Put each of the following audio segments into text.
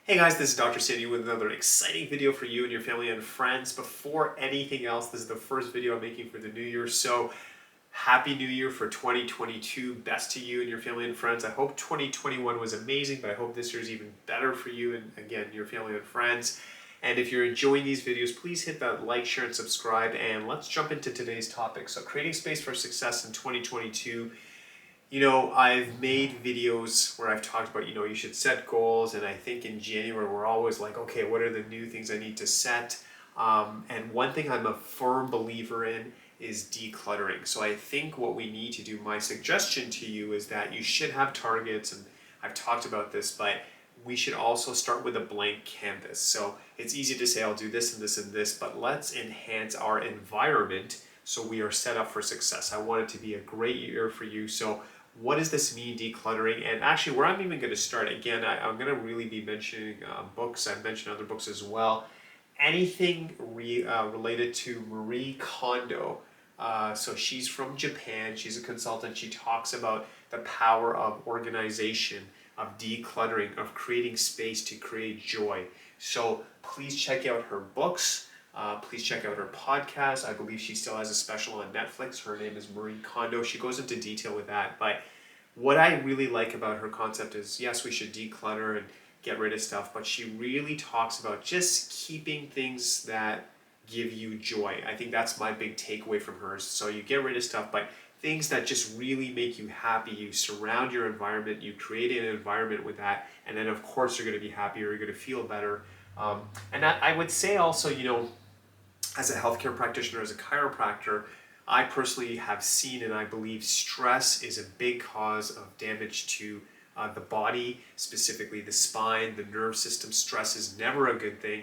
Hey guys, this is Dr. Sandy with another exciting video for you and your family and friends. Before anything else, this is the first video I'm making for the new year, so Happy New Year for 2022. Best to you and your family and friends. I hope 2021 was amazing, but I hope this year is even better for you and again, your family and friends. And if you're enjoying these videos, please hit that like, share, and subscribe, and let's jump into today's topic. So creating space for success in 2022. I've made videos where I've talked about, you should set goals. And I think in January, we're always like, okay, what are the new things I need to set? And one thing I'm a firm believer in is decluttering. So I think what we need to do, my suggestion to you is that you should have targets. And I've talked about this, but we should also start with a blank canvas. So it's easy to say, I'll do this and this and this, but let's enhance our environment so we are set up for success. I want it to be a great year for you. So what does this mean, decluttering? And actually, where I'm even going to start, again, I'm going to really be mentioning books. I've mentioned other books as well. Anything related to Marie Kondo. So she's from Japan. She's a consultant. She talks about the power of organization, of decluttering, of creating space to create joy. So please check out her books. Please check out her podcast. I believe she still has a special on Netflix. Her name is Marie Kondo. She goes into detail with that. But what I really like about her concept is, yes, we should declutter and get rid of stuff, but she really talks about just keeping things that give you joy. I think that's my big takeaway from hers. So you get rid of stuff, but things that just really make you happy. You surround your environment, you create an environment with that, and then of course you're going to be happier, you're going to feel better. And I would say also, as a healthcare practitioner, as a chiropractor, I personally have seen and I believe stress is a big cause of damage to the body, specifically the spine, the nerve system. Stress is never a good thing.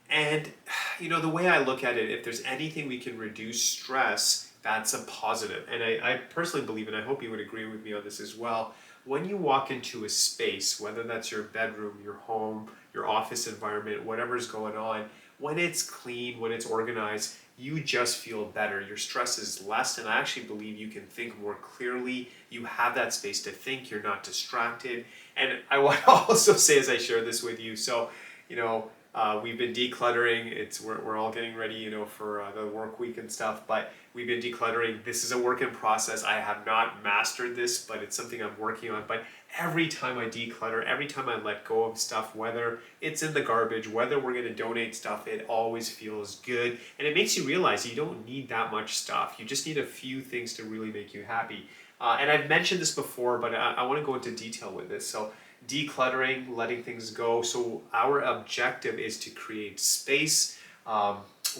And, the way I look at it, if there's anything we can reduce stress, that's a positive. And I personally believe, and I hope you would agree with me on this as well, when you walk into a space, whether that's your bedroom, your home, your office environment, whatever's going on, when it's clean, when it's organized, you just feel better. Your stress is less, and I actually believe you can think more clearly. You have that space to think, you're not distracted. And I want to also say, as I share this with you, so, we've been decluttering. We're all getting ready, for the work week and stuff, but we've been decluttering. This is a work in process. I have not mastered this, but it's something I'm working on. But every time I declutter, every time I let go of stuff, whether it's in the garbage, whether we're going to donate stuff, it always feels good. And it makes you realize you don't need that much stuff. You just need a few things to really make you happy. And I've mentioned this before, but I want to go into detail with this. So decluttering, letting things go. So our objective is to create space.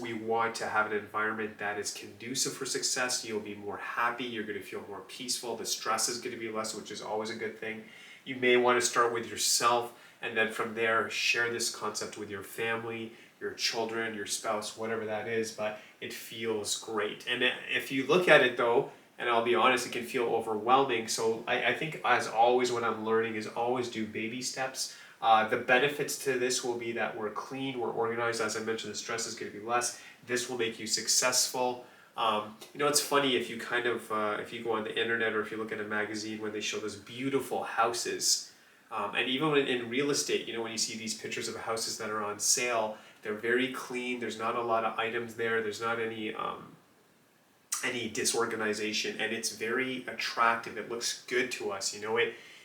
We want to have an environment that is conducive for success. You'll be more happy. You're going to feel more peaceful. The stress is going to be less, which is always a good thing. You may want to start with yourself, and then from there, share this concept with your family, your children, your spouse, whatever that is, but it feels great. And if you look at it though, and I'll be honest, it can feel overwhelming. So I think, as always, what I'm learning is always do baby steps. The benefits to this will be that we're clean, we're organized. As I mentioned, the stress is going to be less. This will make you successful. It's funny if you if you go on the internet or if you look at a magazine when they show those beautiful houses. And even in real estate, when you see these pictures of houses that are on sale, they're very clean. There's not a lot of items there. There's not any disorganization, and it's very attractive. It looks good to us.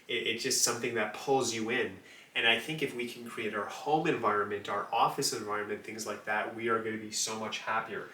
It's just something that pulls you in. And I think if we can create our home environment, our office environment, things like that, we are going to be so much happier.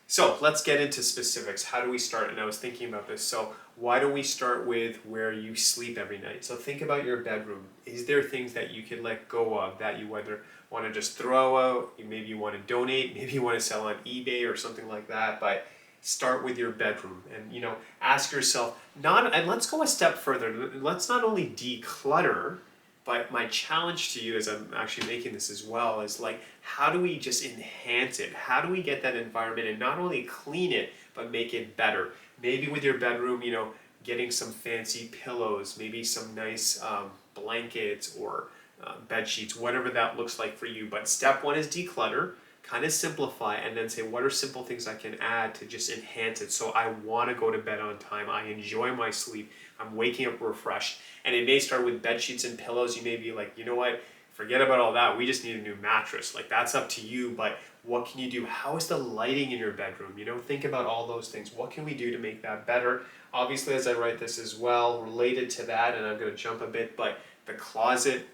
So let's get into specifics. How do we start? And I was thinking about this. So why don't we start with where you sleep every night? So think about your bedroom. Is there things that you can let go of that you whether want to just throw out, maybe you want to donate, maybe you want to sell on eBay or something like that, but start with your bedroom and ask yourself, and let's go a step further. Let's not only declutter, but my challenge to you, as I'm actually making this as well, is like, how do we just enhance it? How do we get that environment and not only clean it, but make it better? Maybe with your bedroom, getting some fancy pillows, maybe some nice blankets or bed sheets, whatever that looks like for you. But step one is declutter, kind of simplify, and then say, what are simple things I can add to just enhance it? So I want to go to bed on time. I enjoy my sleep. I'm waking up refreshed. And it may start with bed sheets and pillows. You may be like, forget about all that. We just need a new mattress. Like, that's up to you, but what can you do? How is the lighting in your bedroom? You know, think about all those things. What can we do to make that better? Obviously, as I write this as well, related to that, and I'm going to jump a bit, but the closet,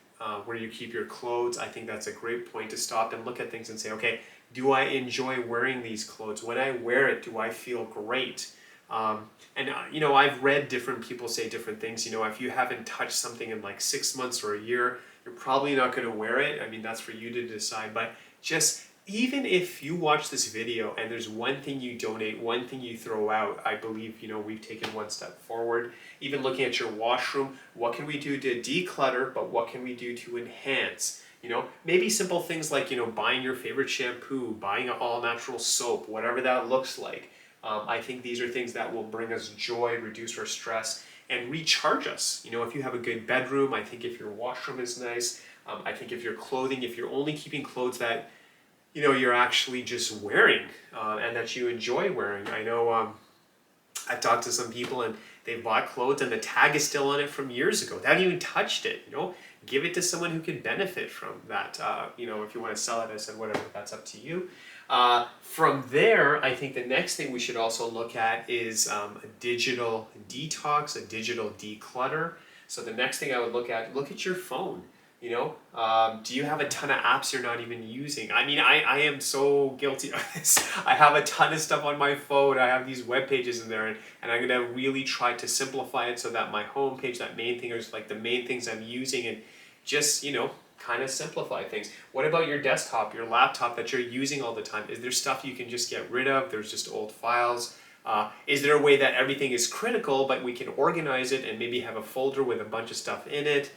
where you keep your clothes, I think that's a great point to stop and look at things and say, okay, do I enjoy wearing these clothes? When I wear it, do I feel great? You know, I've read different people say different things. You know, if you haven't touched something in like 6 months or a year, you're probably not going to wear it. I mean, that's for you to decide. But just even if you watch this video and there's one thing you donate, one thing you throw out, I believe, you know, we've taken one step forward. Even looking at your washroom, what can we do to declutter, but what can we do to enhance? You know, maybe simple things like, you know, buying your favorite shampoo, buying an all-natural soap, whatever that looks like. I think these are things that will bring us joy, reduce our stress, and recharge us. You know, if you have a good bedroom, I think if your washroom is nice, I think if your clothing, if you're only keeping clothes that, you know, you're actually just wearing and that you enjoy wearing. I know I've talked to some people and they've bought clothes and the tag is still on it from years ago. They haven't even touched it, you know. Give it to someone who can benefit from that. You know, if you want to sell it, I said, whatever, that's up to you. From there, I think the next thing we should also look at is a digital detox, a digital declutter. So the next thing I would look at your phone. You know, do you have a ton of apps you're not even using? I mean, I am so guilty of this. I have a ton of stuff on my phone. I have these web pages in there, and I'm gonna really try to simplify it so that my home page, that main thing, is like the main things I'm using, and just, you know, kind of simplify things. What about your desktop, your laptop that you're using all the time? Is there stuff you can just get rid of? There's just old files. Is there a way that everything is critical, but we can organize it and maybe have a folder with a bunch of stuff in it?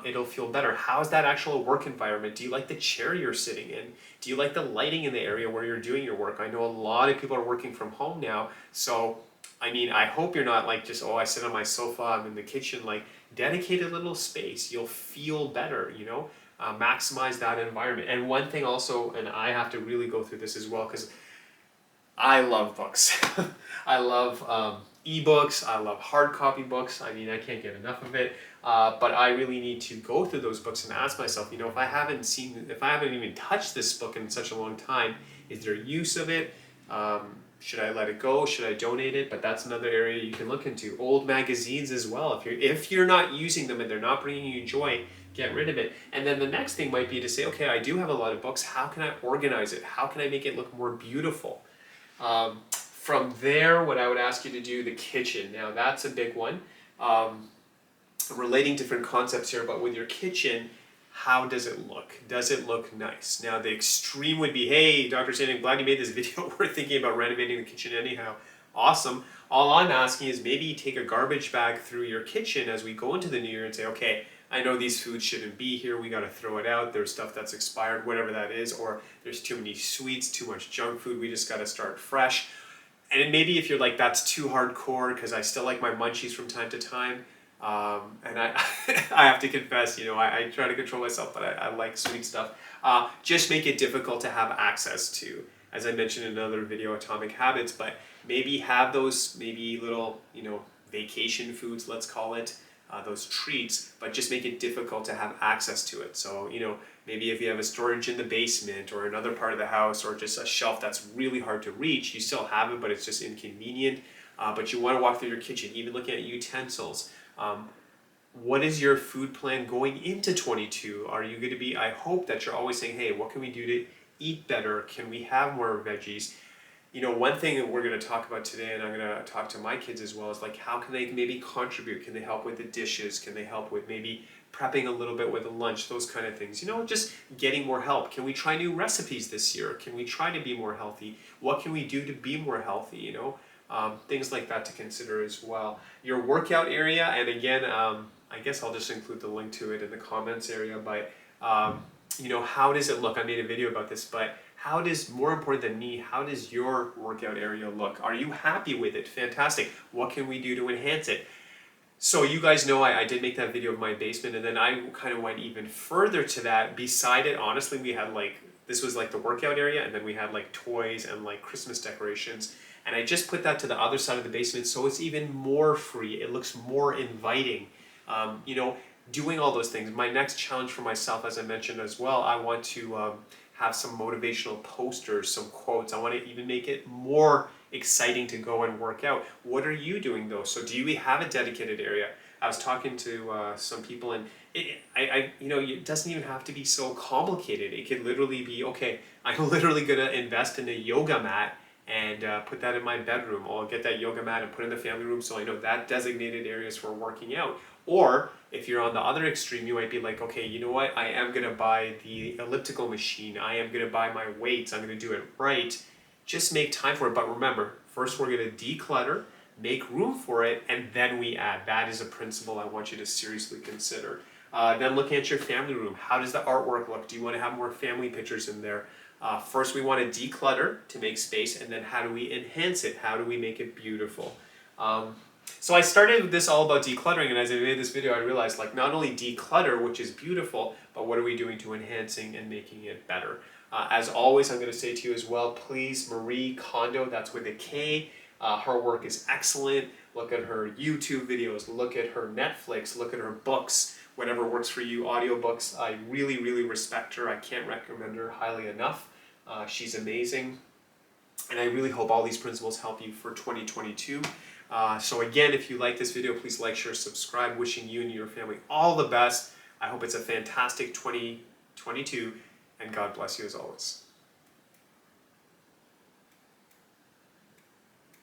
It'll feel better. How's that actual work environment? Do you like the chair you're sitting in? Do you like the lighting in the area where you're doing your work? I know a lot of people are working from home now, so I mean, I hope you're not like just, oh, I sit on my sofa, I'm in the kitchen. Like, dedicate a little space. You'll feel better, you know? Maximize that environment. And one thing also, and I have to really go through this as well, because I love books. I love ebooks. I love hard copy books. I mean, I can't get enough of it. But I really need to go through those books and ask myself, you know, if I haven't even touched this book in such a long time, is there use of it? Should I let it go? Should I donate it? But that's another area you can look into. Old magazines as well. If you're not using them and they're not bringing you joy, get rid of it. And then the next thing might be to say, okay, I do have a lot of books. How can I organize it? How can I make it look more beautiful? From there, what I would ask you to do, the kitchen. Now that's a big one. Relating different concepts here, but with your kitchen, how does it look? Does it look nice? Now the extreme would be, hey, Dr. Sanding, glad you made this video. We're thinking about renovating the kitchen anyhow. Awesome. All I'm asking is maybe take a garbage bag through your kitchen as we go into the new year and say, okay, I know these foods shouldn't be here. We got to throw it out. There's stuff that's expired, whatever that is, or there's too many sweets, too much junk food. We just got to start fresh. And maybe if you're like, that's too hardcore because I still like my munchies from time to time. And I I have to confess, you know, I try to control myself, but I like sweet stuff. Just make it difficult to have access to. As I mentioned in another video, Atomic Habits, but maybe have those maybe little, you know, vacation foods, let's call it, those treats, but just make it difficult to have access to it. So, you know, maybe if you have a storage in the basement or another part of the house or just a shelf that's really hard to reach, you still have it, but it's just inconvenient. But you want to walk through your kitchen, even looking at utensils. What is your food plan going into 22? Are you going to be, I hope that you're always saying, hey, what can we do to eat better? Can we have more veggies? You know, one thing that we're going to talk about today, and I'm going to talk to my kids as well, is like, how can they maybe contribute? Can they help with the dishes? Can they help with maybe prepping a little bit with the lunch? Those kind of things. You know, just getting more help. Can we try new recipes this year? Can we try to be more healthy? What can we do to be more healthy, you know? Things like that to consider as well. Your workout area, and again, I guess I'll just include the link to it in the comments area, but you know, how does it look? I made a video about this, but how does, more important than me, how does your workout area look? Are you happy with it? Fantastic. What can we do to enhance it? So you guys know I did make that video of my basement, and then I kind of went even further to that. Beside it, honestly, we had like, this was like the workout area, and then we had like toys and like Christmas decorations. And I just put that to the other side of the basement so it's even more free. It looks more inviting. You know, doing all those things. My next challenge for myself, as I mentioned as well, I want to have some motivational posters, some quotes. I want to even make it more exciting to go and work out. What are you doing though? So do you have a dedicated area? I was talking to some people, and it doesn't even have to be so complicated. It could literally be, okay, I'm literally gonna invest in a yoga mat and put that in my bedroom. Or I'll get that yoga mat and put it in the family room so I know that designated areas for working out. Or if you're on the other extreme, you might be like, okay, you know what? I am gonna buy the elliptical machine. I am gonna buy my weights. I'm gonna do it right. Just make time for it. But remember, first we're gonna declutter, make room for it, and then we add. That is a principle I want you to seriously consider. Then looking at your family room, how does the artwork look? Do you want to have more family pictures in there? First we want to declutter to make space, and then how do we enhance it? How do we make it beautiful? So I started this all about decluttering, and as I made this video I realized like not only declutter, which is beautiful, but what are we doing to enhancing and making it better? As always, I'm going to say to you as well, please, Marie Kondo, that's with a K, her work is excellent. Look at her YouTube videos, look at her Netflix, look at her books, whatever works for you, audiobooks. I really, really respect her. I can't recommend her highly enough. She's amazing. And I really hope all these principles help you for 2022. So again, if you like this video, please like, share, subscribe. Wishing you and your family all the best. I hope it's a fantastic 2022, and God bless you as always.